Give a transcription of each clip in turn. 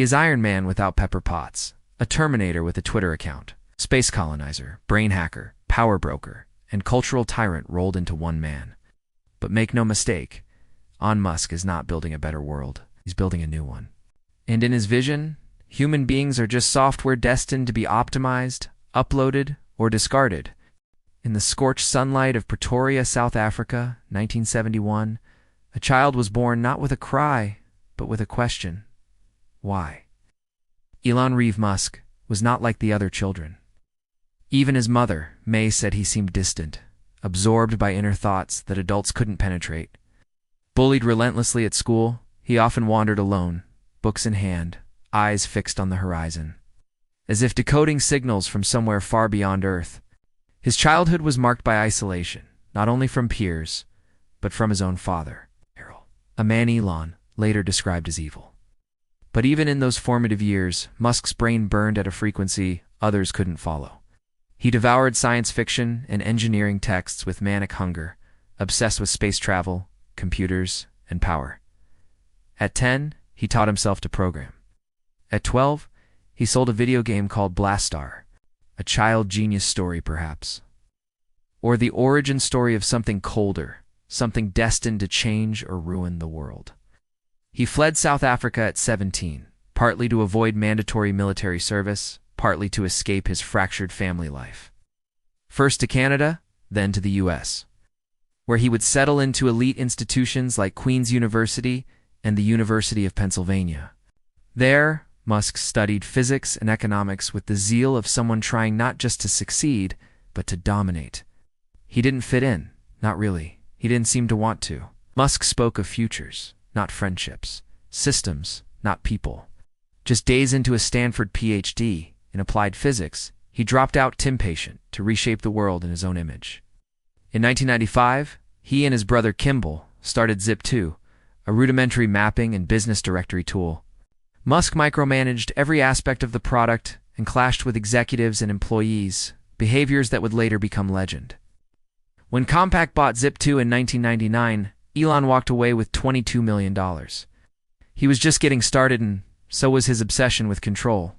He is Iron Man without Pepper Potts, a Terminator with a Twitter account, space colonizer, brain hacker, power broker, and cultural tyrant rolled into one man. But make no mistake, Elon Musk is not building a better world. He's building a new one. And in his vision, human beings are just software destined to be optimized, uploaded, or discarded. In the scorched sunlight of Pretoria, South Africa, 1971, a child was born not with a cry, but with a question. Why? Elon Musk was not like the other children. Even his mother, May, said he seemed distant, absorbed by inner thoughts that adults couldn't penetrate. Bullied relentlessly at school, he often wandered alone, books in hand, eyes fixed on the horizon, as if decoding signals from somewhere far beyond Earth. His childhood was marked by isolation, not only from peers, but from his own father, a man Elon later described as evil. But even in those formative years, Musk's brain burned at a frequency others couldn't follow. He devoured science fiction and engineering texts with manic hunger, obsessed with space travel, computers, and power. At 10, he taught himself to program. At 12, he sold a video game called Blastar, a child genius story perhaps. Or the origin story of something colder, something destined to change or ruin the world. He fled South Africa at 17, partly to avoid mandatory military service, partly to escape his fractured family life. First to Canada, then to the US, where he would settle into elite institutions like Queen's University and the University of Pennsylvania. There, Musk studied physics and economics with the zeal of someone trying not just to succeed, but to dominate. He didn't fit in, not really. He didn't seem to want to. Musk spoke of futures, not friendships, systems, not people. Just days into a Stanford PhD in applied physics, he dropped out impatient to reshape the world in his own image. In 1995, he and his brother Kimball started Zip2, a rudimentary mapping and business directory tool. Musk micromanaged every aspect of the product and clashed with executives and employees, behaviors that would later become legend. When Compaq bought Zip2 in 1999, Elon walked away with $22 million. He was just getting started, and so was his obsession with control.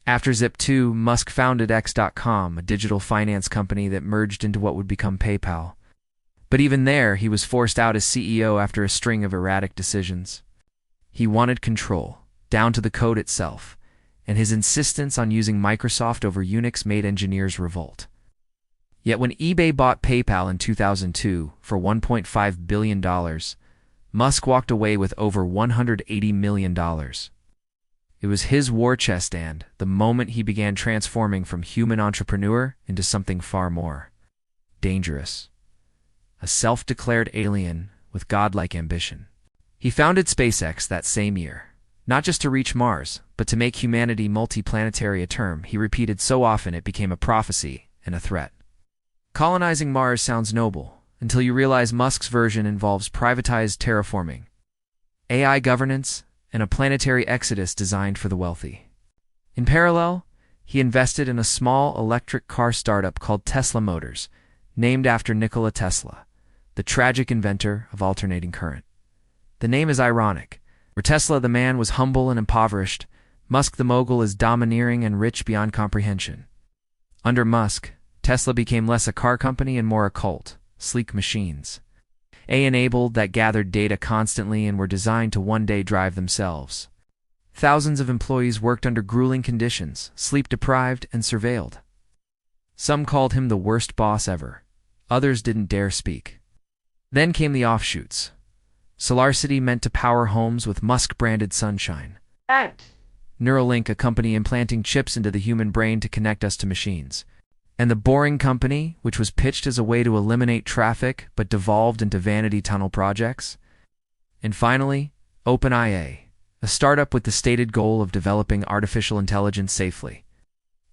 After Zip2, Musk founded X.com, a digital finance company that merged into what would become PayPal. But even there, he was forced out as CEO after a string of erratic decisions. He wanted control, down to the code itself, and his insistence on using Microsoft over Unix made engineers revolt. Yet when eBay bought PayPal in 2002 for $1.5 billion, Musk walked away with over $180 million. It was his war chest and the moment he began transforming from human entrepreneur into something far more dangerous. A self-declared alien with godlike ambition. He founded SpaceX that same year, not just to reach Mars, but to make humanity multiplanetary, a term he repeated so often it became a prophecy and a threat. Colonizing Mars sounds noble, until you realize Musk's version involves privatized terraforming, AI governance, and a planetary exodus designed for the wealthy. In parallel, he invested in a small electric car startup called Tesla Motors, named after Nikola Tesla, the tragic inventor of alternating current. The name is ironic. Where Tesla the man was humble and impoverished, Musk the mogul is domineering and rich beyond comprehension. Under Musk, Tesla became less a car company and more a cult, sleek machines. AI-enabled that gathered data constantly and were designed to one day drive themselves. Thousands of employees worked under grueling conditions, sleep-deprived and surveilled. Some called him the worst boss ever. Others didn't dare speak. Then came the offshoots. SolarCity meant to power homes with Musk-branded sunshine. Neuralink, a company implanting chips into the human brain to connect us to machines. And the Boring Company, which was pitched as a way to eliminate traffic but devolved into vanity tunnel projects. And finally, OpenAI, a startup with the stated goal of developing artificial intelligence safely.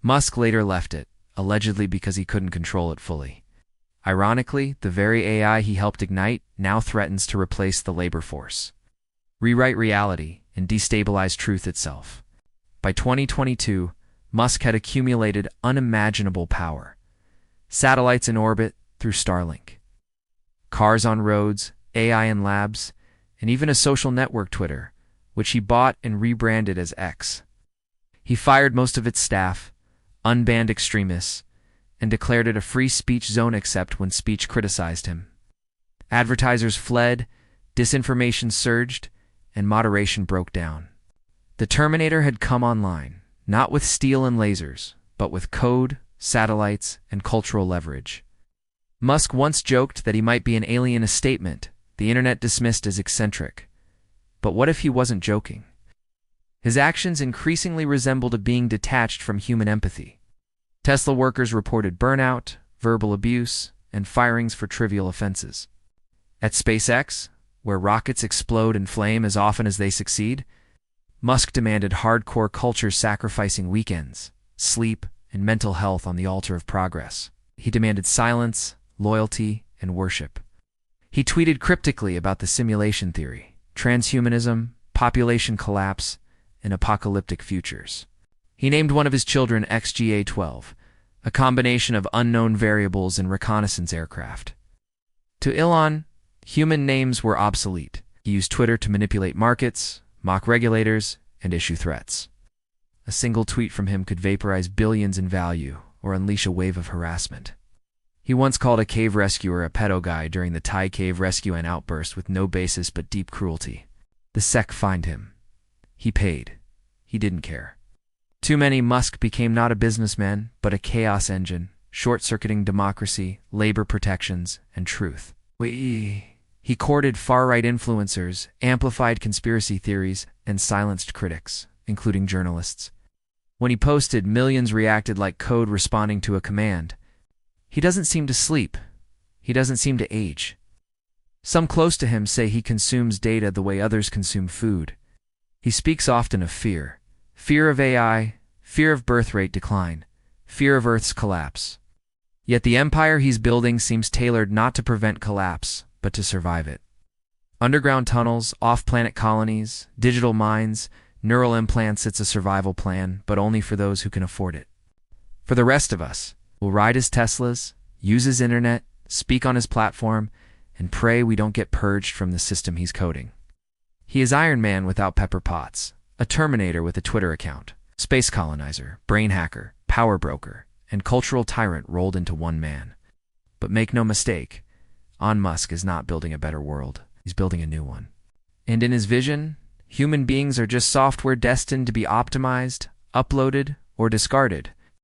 Musk later left it, allegedly because he couldn't control it fully. Ironically, the very AI he helped ignite now threatens to replace the labor force, rewrite reality, and destabilize truth itself. By 2022, Musk had accumulated unimaginable power. Satellites in orbit through Starlink. Cars on roads, AI in labs, and even a social network, Twitter, which he bought and rebranded as X. He fired most of its staff, unbanned extremists, and declared it a free speech zone except when speech criticized him. Advertisers fled, disinformation surged, and moderation broke down. The Terminator had come online, not with steel and lasers, but with code, satellites, and cultural leverage. Musk once joked that he might be an alien, a statement the internet dismissed as eccentric. But what if he wasn't joking? His actions increasingly resembled a being detached from human empathy. Tesla workers reported burnout, verbal abuse, and firings for trivial offenses. At SpaceX, where rockets explode and flame as often as they succeed, Musk demanded hardcore culture sacrificing weekends, sleep, and mental health on the altar of progress. He demanded silence, loyalty, and worship. He tweeted cryptically about the simulation theory, transhumanism, population collapse, and apocalyptic futures. He named one of his children XGA-12, a combination of unknown variables and reconnaissance aircraft. To Elon, human names were obsolete. He used Twitter to manipulate markets, mock regulators, and issue threats. A single tweet from him could vaporize billions in value or unleash a wave of harassment. He once called a cave rescuer a pedo guy during the Thai cave rescue and outburst with no basis but deep cruelty. The SEC fined him. He paid. He didn't care. Too many, Musk became not a businessman, but a chaos engine, short-circuiting democracy, labor protections, and truth. He courted far-right influencers, amplified conspiracy theories, and silenced critics, including journalists. When he posted, millions reacted like code responding to a command. He doesn't seem to sleep. He doesn't seem to age. Some close to him say he consumes data the way others consume food. He speaks often of fear. Fear of AI, fear of birth rate decline, fear of Earth's collapse. Yet the empire he's building seems tailored not to prevent collapse, but to survive it. Underground tunnels, off-planet colonies, digital mines, neural implants, it's a survival plan, but only for those who can afford it. For the rest of us, we'll ride his Teslas, use his internet, speak on his platform, and pray we don't get purged from the system he's coding. He is Iron Man without Pepper Potts, a Terminator with a Twitter account, space colonizer, brain hacker, power broker, and cultural tyrant rolled into one man. But make no mistake, Elon Musk is not building a better world. He's building a new one. And in his vision, human beings are just software destined to be optimized, uploaded, or discarded,